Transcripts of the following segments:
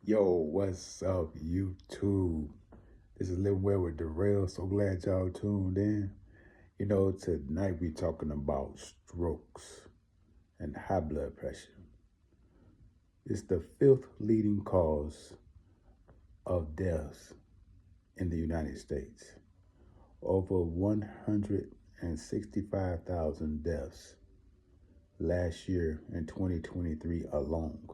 Yo, what's up, YouTube? This is Living Well with Darrell. So glad y'all tuned in. Tonight we talking about strokes and high blood pressure. It's the fifth leading cause of deaths in the United States. Over 165,000 deaths last year in 2023 alone.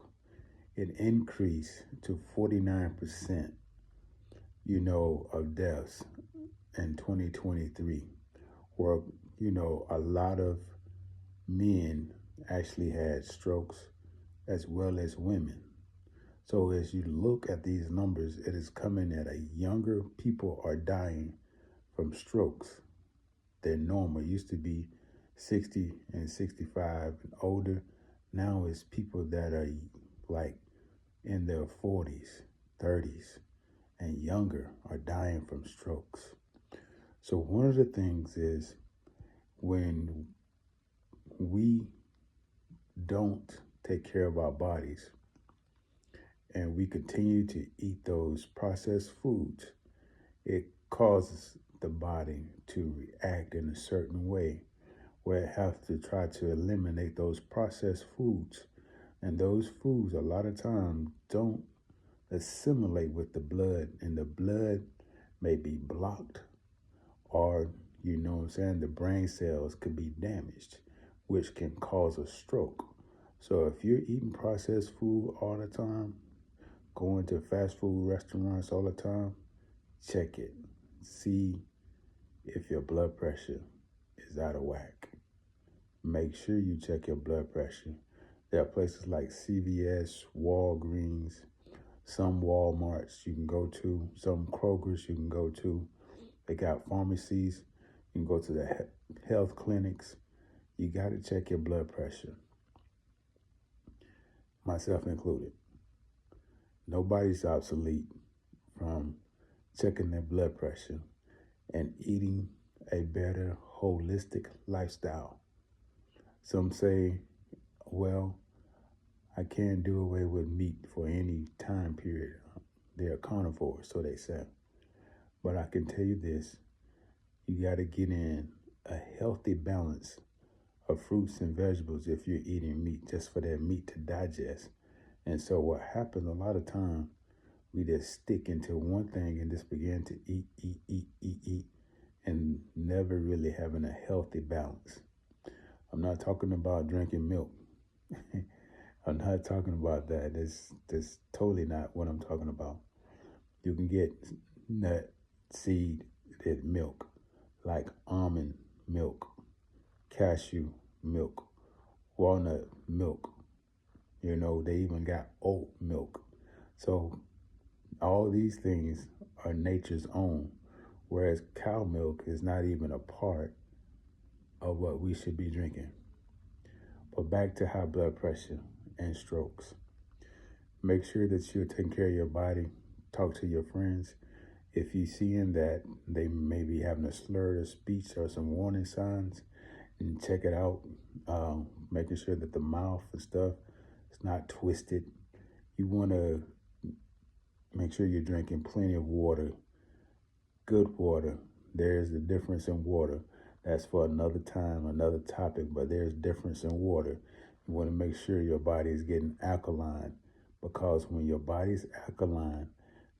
It increased to 49%, of deaths in 2023, where, a lot of men actually had strokes as well as women. So as you look at these numbers, it is coming at a younger people are dying from strokes than normal. It used to be 60 and 65 and older. Now it's people that are like in their 40s, 30s, and younger are dying from strokes. So one of the things is when we don't take care of our bodies and we continue to eat those processed foods, it causes the body to react in a certain way where it has to try to eliminate those processed foods. And those foods a lot of times don't assimilate with the blood, and the blood may be blocked, or the brain cells could be damaged, which can cause a stroke. So if you're eating processed food all the time, going to fast food restaurants all the time, check it. See if your blood pressure is out of whack. Make sure you check your blood pressure. There are places like CVS, Walgreens, some Walmarts you can go to, some Kroger's you can go to. They got pharmacies. You can go to the health clinics. You got to check your blood pressure, myself included. Nobody's obsolete from checking their blood pressure and eating a better holistic lifestyle. Some say, well, I can't do away with meat for any time period. They're carnivores, so they say. But I can tell you this, you got to get in a healthy balance of fruits and vegetables if you're eating meat, just for that meat to digest. And so what happens a lot of times, we just stick into one thing and just begin to eat, and never really having a healthy balance. I'm not talking about drinking milk. I'm not talking about that. That's totally not what I'm talking about. You can get nut, seed, milk, like almond milk, cashew milk, walnut milk. They even got oat milk. So all these things are nature's own, whereas cow milk is not even a part of what we should be drinking. But back to high blood pressure and strokes. Make sure that you're taking care of your body. Talk to your friends. If you're seeing that they may be having a slur of speech or some warning signs, and check it out. Making sure that the mouth and stuff is not twisted. You want to make sure you're drinking plenty of water, good water. There's a difference in water. That's for another time, another topic, but there's difference in water. You want to make sure your body is getting alkaline, because when your body's alkaline,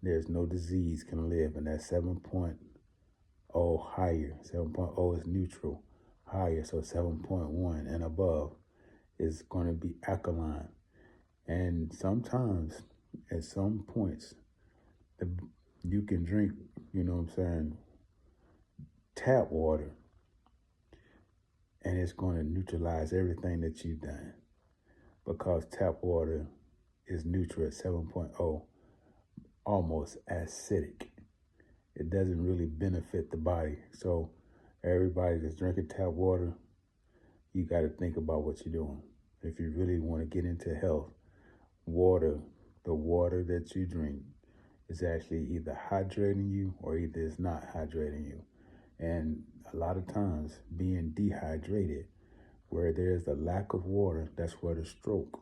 there's no disease can live, and that's 7.0 higher. 7.0 is neutral, higher, so 7.1 and above is going to be alkaline. And sometimes, at some points, you can drink, tap water, and it's going to neutralize everything that you've done, because tap water is neutral at 7.0, almost acidic. It doesn't really benefit the body. So everybody that's drinking tap water, you got to think about what you're doing. If you really want to get into health, the water that you drink is actually either hydrating you or either it's not hydrating you. And a lot of times being dehydrated, where there's a lack of water, that's where the stroke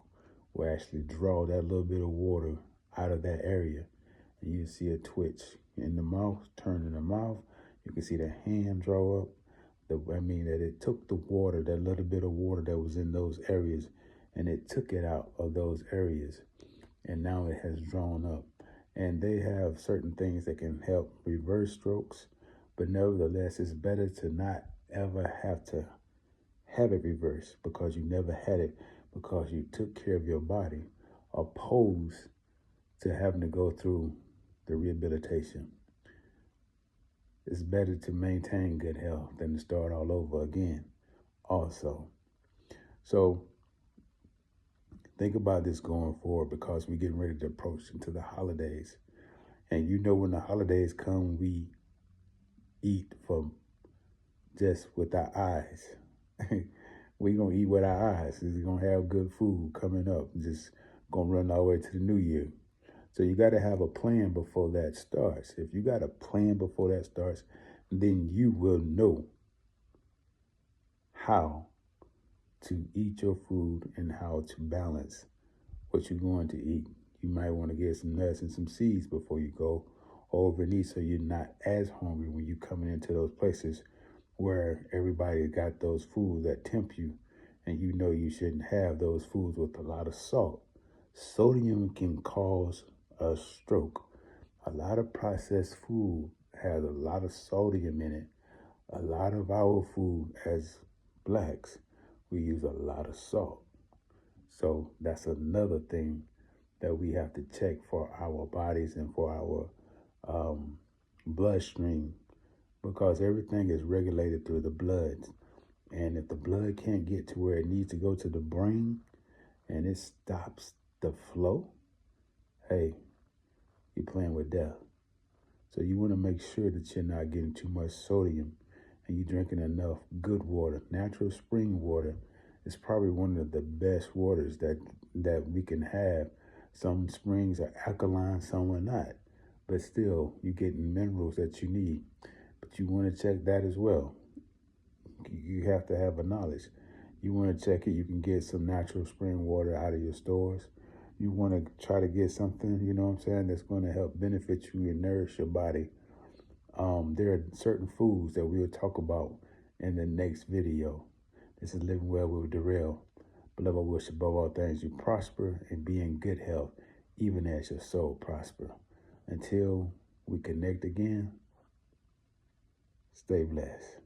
will actually draw that little bit of water out of that area. And you see a twitch in the mouth, turn in the mouth. You can see the hand draw up. That it took the water, that little bit of water that was in those areas, and it took it out of those areas. And now it has drawn up. And they have certain things that can help reverse strokes, but nevertheless, it's better to not ever have to have it reversed because you never had it because you took care of your body, opposed to having to go through the rehabilitation. It's better to maintain good health than to start all over again also. So think about this going forward because we're getting ready to approach into the holidays. And you know when the holidays come, we eat from just with our eyes. We're going to eat with our eyes. We're going to have good food coming up. Just going to run all the way to the new year. So you got to have a plan before that starts. If you got a plan before that starts, then you will know how to eat your food and how to balance what you're going to eat. You might want to get some nuts and some seeds before you go over and eat so you're not as hungry when you're coming into those places where everybody got those foods that tempt you and you know you shouldn't have those foods with a lot of salt. Sodium can cause a stroke. A lot of processed food has a lot of sodium in it. A lot of our food as blacks, we use a lot of salt. So that's another thing that we have to check for our bodies and for our bloodstream, because everything is regulated through the blood. And if the blood can't get to where it needs to go to the brain and it stops the flow, hey, you're playing with death. So you want to make sure that you're not getting too much sodium and you're drinking enough good water. Natural spring water is probably one of the best waters that we can have. Some springs are alkaline, some are not. But still, you're getting minerals that you need. But you want to check that as well. You have to have a knowledge. You want to check it. You can get some natural spring water out of your stores. You want to try to get something, you know what I'm saying, that's going to help benefit you and nourish your body. There are certain foods that we'll talk about in the next video. This is Living Well with Darrell. Beloved, I wish above all things you prosper and be in good health, even as your soul prosper. Until we connect again, stay blessed.